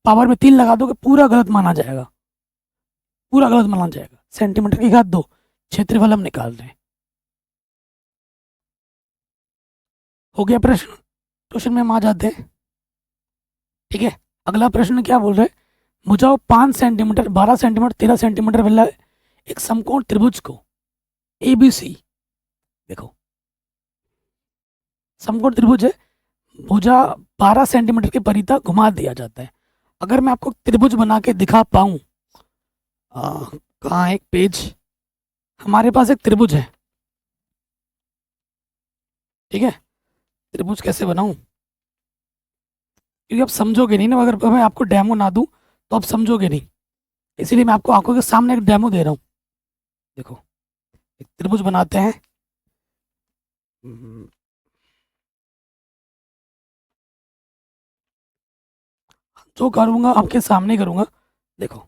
पावर में 3 लगा दोगे पूरा गलत माना जाएगा, पूरा गलत माना जाएगा। सेंटीमीटर की घात 2, क्षेत्रफल हम निकाल रहे हैं। हो गया प्रश्न, क्वेश्चन में हम आ जाते हैं। ठीक है, अगला प्रश्न क्या बोल रहे हैं, बुझाओ 5 सेंटीमीटर 12 सेंटीमीटर 13 सेंटीमीटर वाला एक समकोण त्रिभुज को ABC। देखो समकोण त्रिभुज है, भुजा 12 सेंटीमीटर के परितः घुमा दिया जाता है। अगर मैं आपको त्रिभुज बना के दिखा पाऊँ, कहाँ एक पेज, हमारे पास एक त्रिभुज है। ठीक है, त्रिभुज कैसे बनाऊं, क्योंकि आप समझोगे नहीं ना, अगर मैं आपको डेमो ना दूं तो आप समझोगे नहीं, इसीलिए मैं आपको आंखों के सामने एक डेमो दे रहा हूं। देखो एक त्रिभुज बनाते हैं, जो करूंगा आपके सामने करूंगा। देखो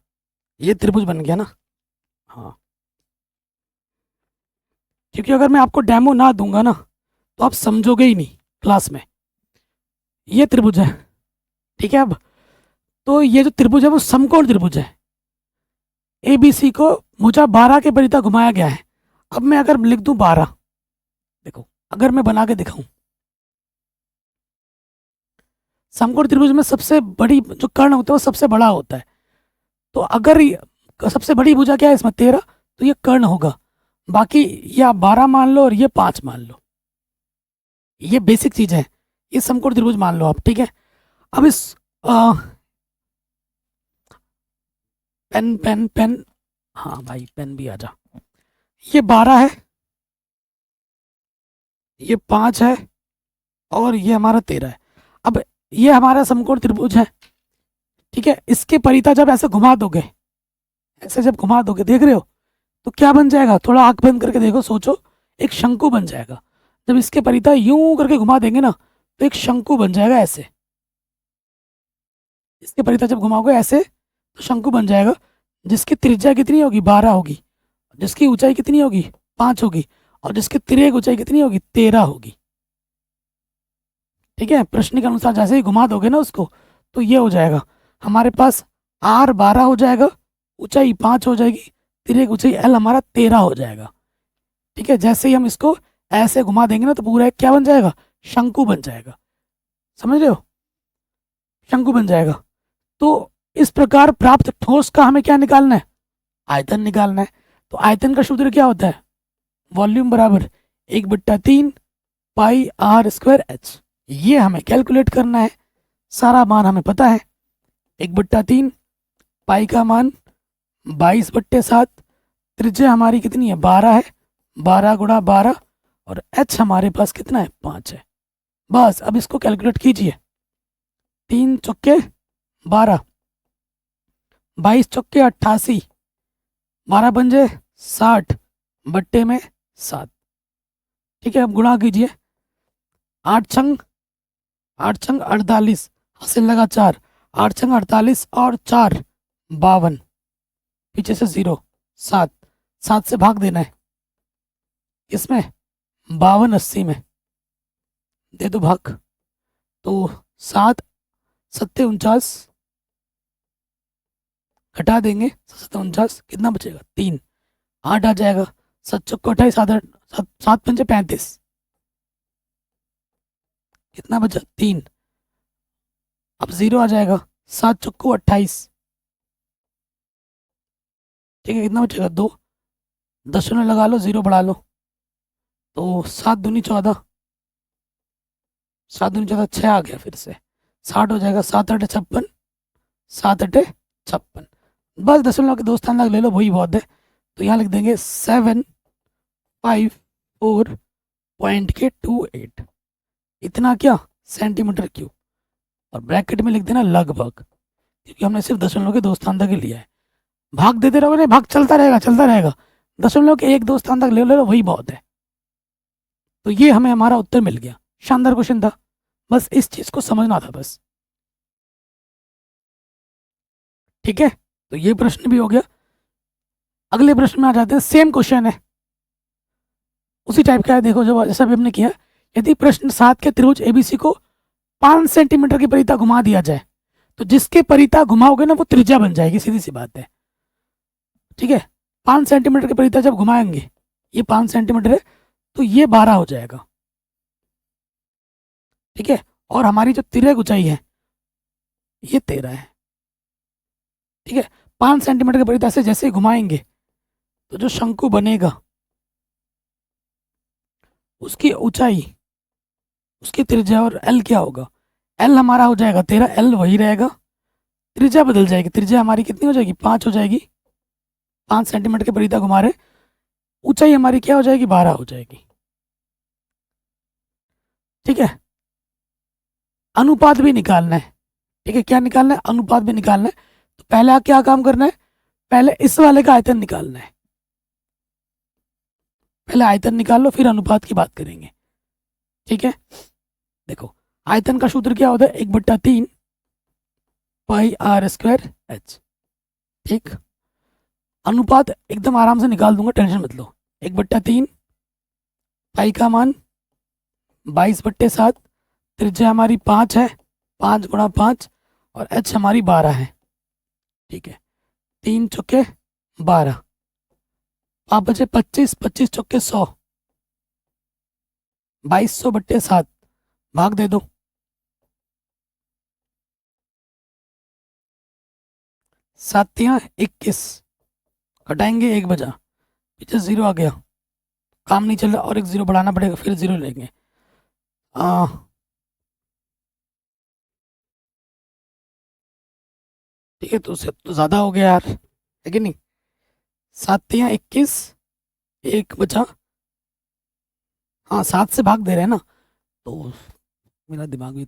ये त्रिभुज बन गया ना, हाँ, क्योंकि अगर मैं आपको डेमो ना दूंगा ना तो आप समझोगे ही नहीं क्लास में। ये त्रिभुज है, ठीक है। अब तो ये जो त्रिभुज है वो समकोण त्रिभुज है, ABC को भुजा 12 के परितः घुमाया गया है। अब मैं अगर लिख दूं 12, देखो अगर मैं बना के दिखाऊं, समकोण त्रिभुज में सबसे बड़ी जो कर्ण होता है वो सबसे बड़ा होता है, तो अगर सबसे बड़ी भुजा क्या है इसमें 13, तो ये कर्ण होगा। बाकी ये आप 12 मान लो और ये 5 मान लो, ये बेसिक चीज है, ये समकोण त्रिभुज मान लो आप। ठीक है, अब इस पेन पेन पेन, हाँ भाई पेन भी आ जा। ये 12 है, ये 5 है, और ये हमारा 13 है। अब ये हमारा समकोण त्रिभुज है, ठीक है। इसके परितः जब ऐसे घुमा दोगे, ऐसे जब घुमा दोगे, देख रहे हो, तो क्या बन जाएगा, थोड़ा आंख बंद करके देखो, सोचो, एक शंकु बन जाएगा। जब इसके परितः यूं करके घुमा देंगे ना तो एक शंकु बन जाएगा ऐसे। इसके परितः जब घुमाओगे ऐसे तो शंकु बन जाएगा, जिसकी त्रिज्या कितनी होगी, 12 होगी, जिसकी ऊंचाई कितनी होगी, 5 होगी, और जिसकी तिर्यक ऊंचाई कितनी होगी, 13 होगी। ठीक है, प्रश्न के अनुसार जैसे ही घुमा दोगे ना उसको, तो ये हो जाएगा हमारे पास R 12 हो जाएगा, ऊंचाई 5 हो जाएगी, तिर्यक ऊंचाई L हमारा 13 हो जाएगा। ठीक है, जैसे ही हम इसको ऐसे घुमा देंगे ना तो पूरा एक क्या बन जाएगा, शंकु बन जाएगा। समझ रहे हो, शंकु बन जाएगा। तो इस प्रकार प्राप्त ठोस का हमें क्या निकालना है, आयतन निकालना है। तो आयतन का सूत्र क्या होता है, वॉल्यूम बराबर 1/3 पाई आर स्क्वायर एच। ये हमें कैलकुलेट करना है, सारा मान हमें पता है। 1/3 पाई का मान 22/7, त्रिज्या हमारी कितनी है 12 है, 12 गुणा 12, और एच हमारे पास कितना है 5 है। बस अब इसको कैलकुलेट कीजिए, 3 चौके 12, 22 चौके 88, 12 पंजे 60 बट्टे में 7। ठीक है, अब गुणा कीजिए, 8 छंग 48, हासिल लगा 4, 8 छंग 48 और 4 52, पीछे से 0, 7, 7 से भाग देना है, इसमें 52 80 में दे दो भाग। तो 7 7 49, घटा देंगे 7 49, कितना बचेगा 3, 8 आ जाएगा, 7 चौको 28, 7 पंजे 35, कितना बचा 3, अब 0 आ जाएगा, 7 चौको 28, ठीक है, कितना बचेगा 2, 10 लगा लो, 0 बढ़ा लो, तो 7 दूनी 14, 7 दूनी 14, 6 आ गया, फिर से 60 हो जाएगा, 7 8 56, 7 8 56। बस 10 के 2 स्थान लग ले लो, वही बहुत है। तो यहाँ लिख देंगे 754.28, इतना क्या सेंटीमीटर क्यूब, और ब्रैकेट में लिख देना लगभग, क्योंकि हमने सिर्फ 10 के 2 स्थान तक ही लिया है। भाग देते रहोगे नहीं, भाग चलता रहेगा चलता रहेगा, 10 के 1 2 स्थान तक ले लो, वही बहुत है। तो ये हमें हमारा उत्तर मिल गया। शानदार क्वेश्चन था, बस इस चीज को समझना था बस। ठीक है, तो ये प्रश्न भी हो गया। अगले प्रश्न में आ जाते हैं, सेम क्वेश्चन है, उसी टाइप का है। देखो जो जैसा भी हमने किया, यदि प्रश्न 7 के त्रिभुज एबीसी को 5 सेंटीमीटर की परिता घुमा दिया जाए, तो जिसके परिता घुमाओगे ना वो त्रिज्या बन जाएगी, सीधी सी बात है। ठीक है, 5 सेंटीमीटर की परिता जब घुमाएंगे, ये 5 सेंटीमीटर है तो ये 12 हो जाएगा। ठीक है, और हमारी जो तिर्यक ऊंचाई है ये 13 है। ठीक है, 5 सेंटीमीटर की परिता से जैसे ही घुमाएंगे तो जो शंकु बनेगा उसकी ऊंचाई, उसकी त्रिज्या और एल क्या होगा, एल हमारा हो जाएगा 13, एल वही रहेगा, त्रिज्या बदल जाएगी, त्रिज्या हमारी कितनी हो जाएगी 5 हो जाएगी, 5 सेंटीमीटर की परिता घुमा रहे, ऊंचाई हमारी क्या हो जाएगी 12 हो जाएगी। ठीक है, अनुपात भी निकालना है। ठीक है, क्या निकालना है, अनुपात भी निकालना है। तो पहले क्या काम करना है, पहले इस वाले का आयतन निकालना है, पहले आयतन निकाल लो फिर अनुपात की बात करेंगे। ठीक है, देखो आयतन का सूत्र क्या होता है, 1/3 पाई आर स्क्वायर एच। ठीक, अनुपात एकदम आराम से निकाल दूंगा, टेंशन मत लो। 1/3 पाई का मान 22/7, त्रिज्या हमारी 5 है, 5 गुणा 5, और एच हमारी 12 है। ठीक है, 3 चौके 12, 5 बचे 25, 25 चौके 100, 2200/7, भाग दे दो, 7 21, घटाएंगे 1 बचा, पीछे 0 आ गया, काम नहीं चल रहा, और एक 0 बढ़ाना पड़ेगा, फिर 0 लेंगे। ठीक है, तो उससे तो ज़्यादा हो गया यार, है कि नहीं। 7 21, 1 बचा, हाँ 7 से भाग दे रहे हैं ना, तो मेरा दिमाग भी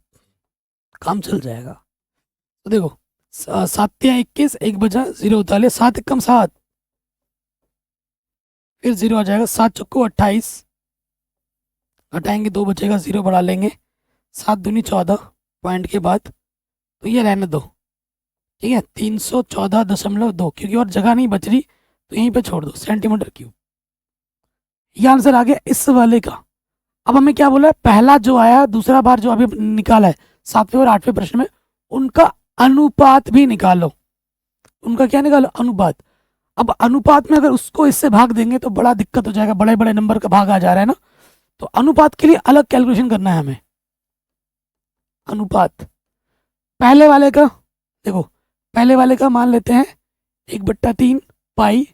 काम चल जाएगा। तो देखो 7 21, 1 बचा, 0 उतार लिया, 7 कम 7, फिर 0 आ जाएगा, 7 चौको 28, घटाएंगे 2 बचेगा, 0 बढ़ा लेंगे, 7 दूनी 14 पॉइंट के बाद, तो ये रहने दो। ठीक है, 314.2, क्योंकि और जगह नहीं बच रही तो यहीं पे छोड़ दो, सेंटीमीटर क्यूब। ये आंसर आ गया इस वाले का। अब हमें क्या बोला है, पहला जो आया, दूसरा बार जो अभी निकाला है 7वें और 8वें प्रश्न में, उनका अनुपात भी निकालो। उनका क्या निकालो, अनुपात। अब अनुपात में अगर उसको इससे भाग देंगे तो बड़ा दिक्कत हो जाएगा, बड़े बड़े नंबर का भाग आ जा रहा है ना। तो अनुपात के लिए अलग कैलकुलेशन करना है हमें। अनुपात पहले वाले का, देखो पहले वाले का मान लेते हैं 1/3 पाई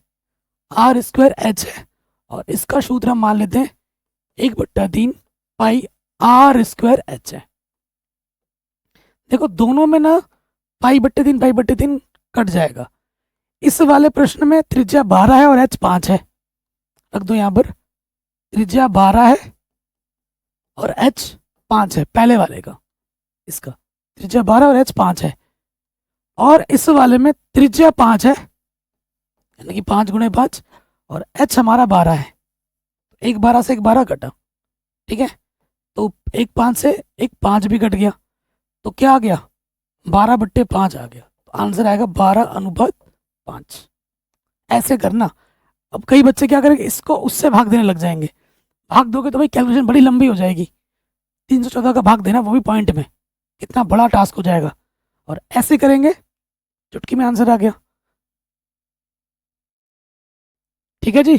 आर स्क्वायर एच है, और इसका सूत्र हम मान लेते हैं 1/3 पाई आर स्क्वायर एच है। देखो दोनों में ना पाई/3 कट जाएगा। इस वाले प्रश्न में त्रिज्या 12 है और एच 5 है, रख दो यहाँ पर। त्रिज्या 12 है और एच 5 है पहले वाले का, इसका त्रिज्या 12 और एच 5 है। और इस वाले में त्रिज्या 5 है, यानी कि 5 × 5, और एच हमारा 12 है। एक 12 से एक 12 कटा, ठीक है। तो एक 5 से एक 5 भी कट गया, तो क्या आ गया 12/5 आ गया। तो आंसर आएगा 12:5। ऐसे करना। अब कई बच्चे क्या करेंगे, इसको उससे भाग देने लग जाएंगे। भाग दोगे तो भाई कैलकुलेशन बड़ी लंबी हो जाएगी। 314 का भाग देना, वो भी पॉइंट में, कितना बड़ा टास्क हो जाएगा। और ऐसे करेंगे, चुटकी में आंसर आ गया। ठीक है जी,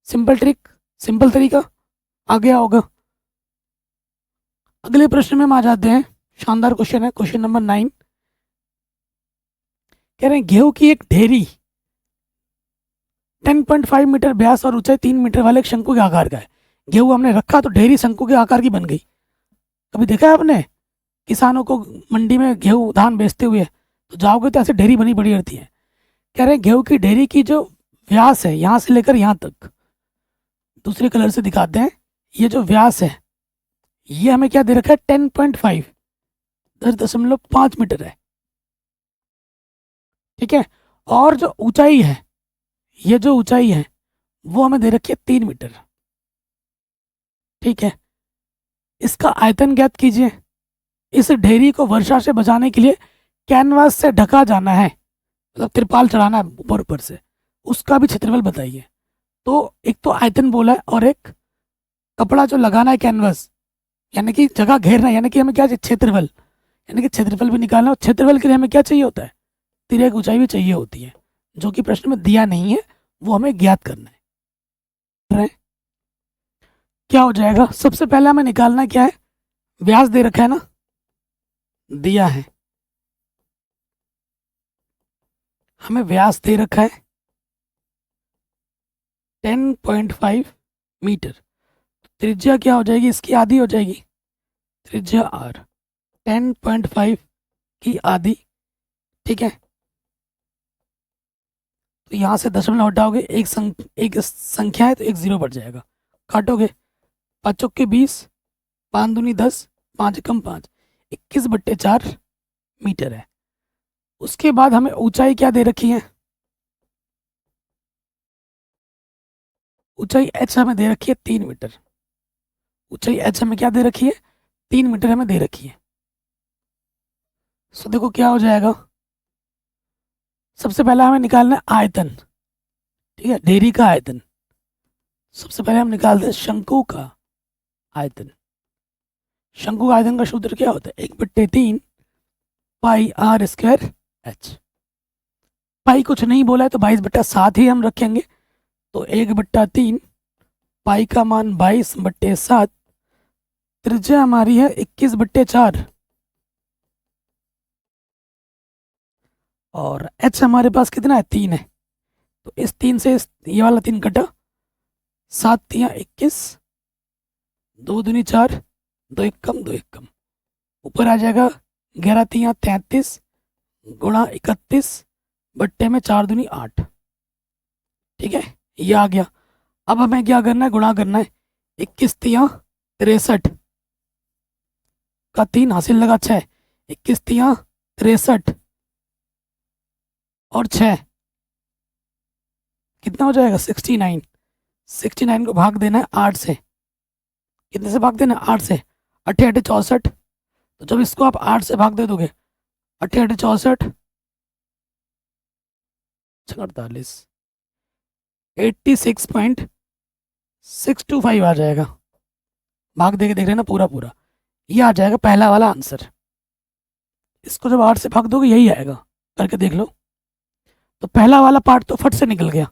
सिंपल ट्रिक, सिंपल तरीका आ गया होगा। अगले प्रश्न में हम आ जाते हैं। शानदार क्वेश्चन है, क्वेश्चन नंबर 9। कह रहे हैं गेहूं की एक ढेरी 10.5 मीटर व्यास और ऊंचाई 3 मीटर वाले एक शंकु के आकार का है। गेहूं हमने रखा तो ढेरी शंकु के आकार की बन गई। कभी देखा है आपने किसानों को मंडी में गेहूं धान बेचते हुए? तो जाओगे तो ऐसे ढेरी बनी पड़ी रहती है। कह रहे हैं गेहूं की ढेरी की जो व्यास है यहाँ से लेकर यहाँ तक, दूसरे कलर से दिखाते हैं। ये जो व्यास है ये हमें क्या दे रखा है 10.5, 10.5 मीटर है, ठीक है। और जो ऊंचाई है, ये जो ऊंचाई है वो हमें दे रखी है 3 मीटर, ठीक है। इसका आयतन ज्ञात कीजिए। इस ढेरी को वर्षा से बचाने के लिए कैनवास से ढका जाना है, मतलब तिरपाल चढ़ाना है ऊपर ऊपर से, उसका भी क्षेत्रफल बताइए। तो एक तो आयतन बोला है और एक कपड़ा जो लगाना है कैनवास, यानी कि जगह घेरना है, यानी कि हमें क्या चाहिए क्षेत्रफल, यानी कि क्षेत्रफल भी निकालना। और क्षेत्रफल के लिए हमें क्या चाहिए होता है, तिर्यक ऊंचाई भी चाहिए होती है, जो कि प्रश्न में दिया नहीं है, वो हमें ज्ञात करना है। क्या हो जाएगा, सबसे पहले हमें निकालना क्या है, व्यास दे रखा है ना, दिया है हमें, व्यास दे रखा है 10.5 मीटर। त्रिज्या क्या हो जाएगी, इसकी आधी हो जाएगी, त्रिज्या आर 10.5 की आधी, ठीक है। तो यहाँ से दशमलव हटाओगे, एक संख्या है तो एक 0 बढ़ जाएगा, काटोगे 5 चौके 20, 5 दूनी 10, 5 एकम 5, 21/4 मीटर है। उसके बाद हमें ऊंचाई क्या दे रखी है, ऊंचाई एच हमें दे रखी है 3 मीटर। ऊंचाई एच हमें क्या दे रखी है, 3 मीटर हमें दे रखी है। सो देखो क्या हो जाएगा, सबसे पहले हमें निकालना है आयतन, ठीक है, ढेरी का आयतन। सबसे पहले हम निकालते हैं शंकु का आयतन। शंकु का आयतन का सूत्र क्या होता है, 1/3 पाई आर स्क्वायर एच। पाई कुछ नहीं बोला है तो 22/7 ही हम रखेंगे। तो 1/3 पाई का मान 22/7, त्रिज्या हमारी है 21/4, और एच हमारे पास कितना है 3 है। तो इस 3 से ये वाला 3 कटा, 7 तिया 21, 2 दूनी 4, 2 एकम 2 एकम, ऊपर आ जाएगा 11 तिया 33 गुणा 31 बट्टे में 4 दूनी 8, ठीक है, ये आ गया। अब हमें क्या करना है, गुणा करना है। 21 तिया 63 का 3 हासिल लगा 6, 21 तिया 63 और 6 कितना हो जाएगा 69। 69 को भाग देना है 8 से, कितने से भाग देना है 8 से, 8 8 64। तो जब इसको आप 8 से भाग दे दोगे, 8 8 64 48, 86.625 आ जाएगा। भाग दे के देख लेना पूरा पूरा, ये आ जाएगा पहला वाला आंसर। इसको जब 8 से भाग दोगे यही आएगा, करके देख लो। तो पहला वाला पार्ट तो फट से निकल गया।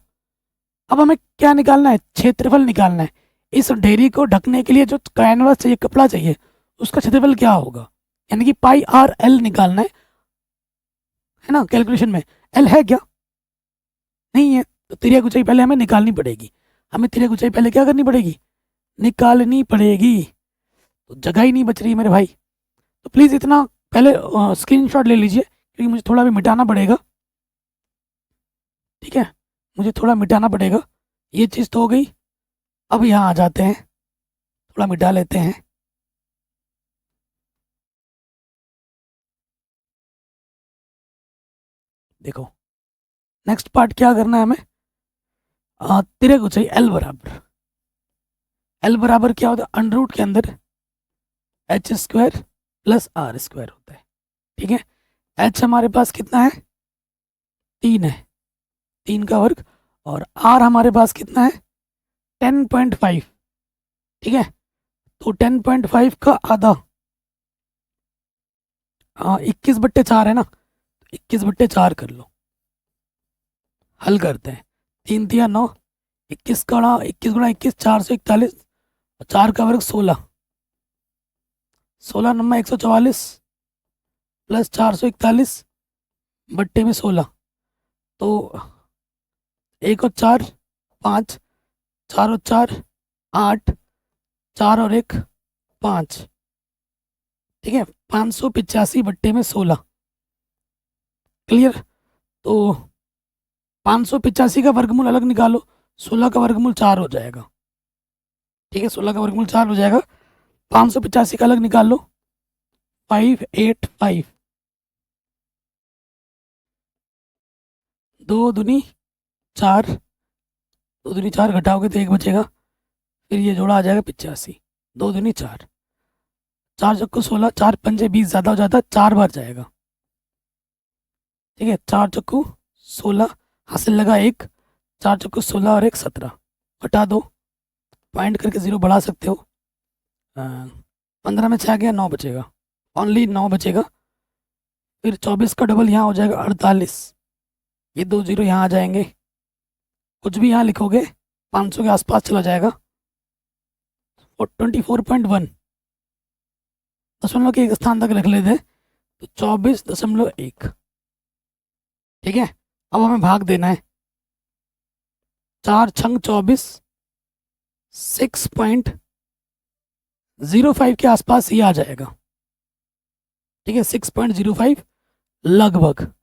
अब हमें क्या निकालना है, क्षेत्रफल निकालना है। इस ढेरी को ढकने के लिए जो कैनवास चाहिए, कपड़ा चाहिए, उसका क्षेत्रफल क्या होगा, यानी कि पाई आर एल निकालना है ना। कैलकुलेशन में एल है क्या, नहीं है, तो तिर्यक ऊंचाई पहले हमें निकालनी पड़ेगी। हमें तिर्यक ऊंचाई पहले क्या करनी पड़ेगी, निकालनी पड़ेगी। तो जगह ही नहीं बच रही मेरे भाई। तो प्लीज़ इतना पहले स्क्रीनशॉट ले लीजिए, क्योंकि मुझे थोड़ा भी मिटाना पड़ेगा। ठीक है, मुझे थोड़ा मिटाना पड़ेगा। ये चीज़ तो हो गई। अब यहाँ आ जाते हैं, थोड़ा मिटा लेते हैं। देखो नेक्स्ट पार्ट क्या करना है हमें, तिर्यक ऊंचाई एल बराबर, एल बराबर क्या होता है, अंडर रूट के अंदर h square plus r square होता है। ठीक है, एच हमारे पास कितना है, 3 है, 3 का वर्ग, और आर हमारे पास कितना है, 10.5। ठीक है, तो 10.5 का आधा 21/4 है ना, 21/4 कर लो। हल करते हैं, 3 तिया 9, 21 गुणा 21 441, 4 का वर्ग 16, 16 नंबर 144 प्लस 441 बट्टे में 16, तो 1 और 4 5, 4 और 4 8, 4 और 1 5। ठीक है, 585 बट्टे में 16, क्लियर। तो 585 का वर्गमूल अलग निकालो, 16 का वर्गमूल 4 हो जाएगा। ठीक है, 16 का वर्गमूल 4 हो जाएगा, 585 का अलग निकाल लो, 585, 2 दूनी 4, 2 दूनी 4 घटाओगे तो 1 बचेगा, फिर ये जोड़ा आ जाएगा 85, 2 दूनी 4, 4 चक्कू 16, 4 पंजे 20 ज़्यादा हो जाता है, 4 बार जाएगा। ठीक है, 4 चक्कू 16, हासिल लगा 1, 4 चक्कू 16 और 1 17, घटा दो, पॉइंट करके 0 बढ़ा सकते हो। 15 में 6 गया, 9 बचेगा, ओनली 9 बचेगा। फिर 24 का डबल यहाँ हो जाएगा 48, ये 2 0 यहाँ आ जाएंगे, कुछ भी यहाँ लिखोगे 500 के आसपास चला जाएगा, और 24.1 दशमलव के एक स्थान तक रख लेते हैं, तो 24.1। ठीक है, अब हमें भाग देना है, 4 छंग 24, 6.05 के आसपास ये आ जाएगा। ठीक है, 6.05 लगभग,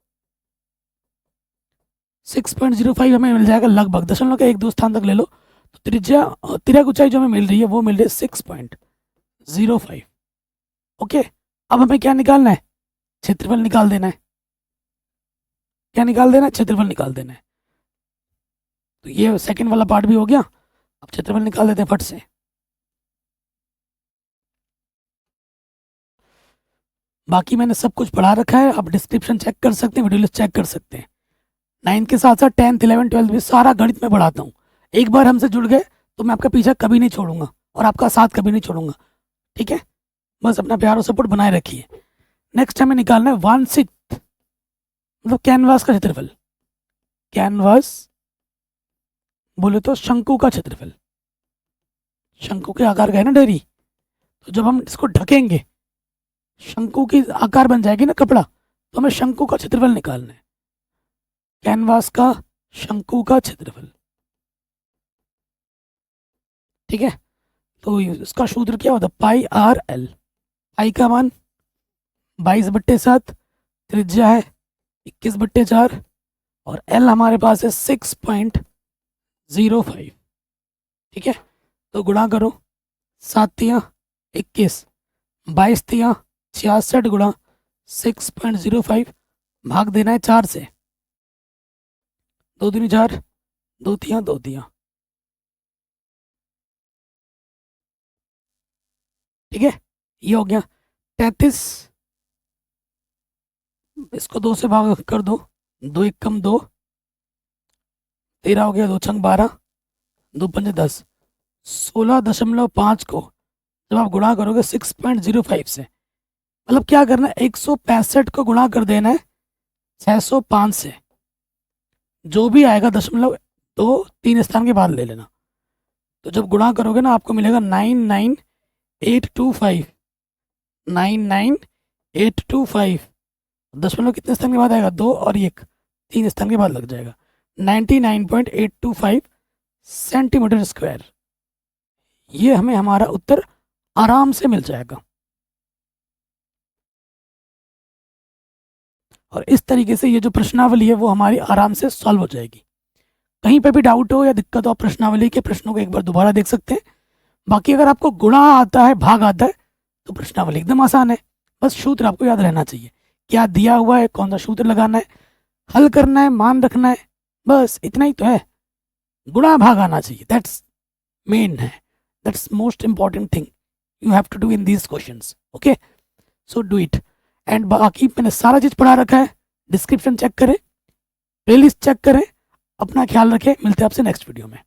6.05 हमें मिल जाएगा लगभग, दशमलव का 1 2 स्थान तक ले लो, तो त्रिज्या तिर्यक ऊंचाई जो हमें मिल रही है वो मिल रही है 6.05। ओके, अब हमें क्या निकालना है, क्षेत्रफल निकाल देना है। क्या निकाल देना है, क्षेत्रफल निकाल देना है। तो ये सेकंड वाला पार्ट भी हो गया, अब क्षेत्रफल निकाल देते हैं फट से। बाकी मैंने सब कुछ पढ़ा रखा है, आप डिस्क्रिप्शन चेक कर सकते हैं, वीडियो लिस्ट चेक कर सकते हैं। 9th के साथ साथ 10th 11th 12th भी सारा गणित में पढ़ाता हूँ। एक बार हमसे जुड़ गए तो मैं आपका पीछा कभी नहीं छोड़ूंगा, और आपका साथ कभी नहीं छोड़ूंगा। ठीक है, बस अपना प्यार और सपोर्ट बनाए रखिए। नेक्स्ट हमें निकालना है वांछित, मतलब कैनवास का क्षेत्रफल। कैनवास बोले तो शंकु का क्षेत्रफल, शंकु के आकार का है ना डेयरी, तो जब हम इसको ढकेंगे शंकु की आकार बन जाएगी ना कपड़ा, तो हमें शंकु का क्षेत्रफल निकालना है, कैनवास का शंकु का क्षेत्रफल। ठीक है, तो इसका सूत्र क्या होता है, पाई आर एल। पाई का मान 22/7, त्रिज्या है 21/4, और एल हमारे पास है 6.05। ठीक है, तो गुणा करो, 7 तिया 21, 22 तिया 66 गुणा 6.05, भाग देना है 4 से, 2 दूनी 4, 2 तिया 2 तिया। ठीक है, ये हो गया 33, इसको 2 से भाग कर दो, 2 1 कम 2, 13 हो गया, 2 छंग 12, 2 पंजे 10, 16.5 को जब आप गुणा करोगे 6.05 से, मतलब क्या करना है, 165 को गुणा कर देना है 605 से, जो भी आएगा 0.2 3 स्थान के बाद ले लेना। तो जब गुणा करोगे ना आपको मिलेगा 99825, 99825। दशमलव कितने स्थान के बाद आएगा? 2 और 1, 3 स्थान के बाद लग जाएगा। 99.825 सेंटीमीटर स्क्वायर। ये हमें हमारा उत्तर आराम से मिल जाएगा। और इस तरीके से ये जो प्रश्नावली है वो हमारी आराम से सॉल्व हो जाएगी। कहीं पे भी डाउट हो या दिक्कत हो आप प्रश्नावली के प्रश्नों को एक बार दोबारा देख सकते हैं। बाकी अगर आपको गुणा आता है, भाग आता है, तो प्रश्नावली एकदम आसान है। बस सूत्र आपको याद रहना चाहिए, क्या दिया हुआ है, कौन सा सूत्र लगाना है, हल करना है, मान रखना है, बस इतना ही तो है। गुणा भाग आना चाहिए, दैट्स मेन है, that's most important thing you have to do in these questions. Okay, so do it. And बाकी मैंने सारा चीज़ पढ़ा रखा है, डिस्क्रिप्शन चेक करें, प्लेलिस्ट चेक करें। अपना ख्याल रखें, मिलते हैं आपसे नेक्स्ट वीडियो में।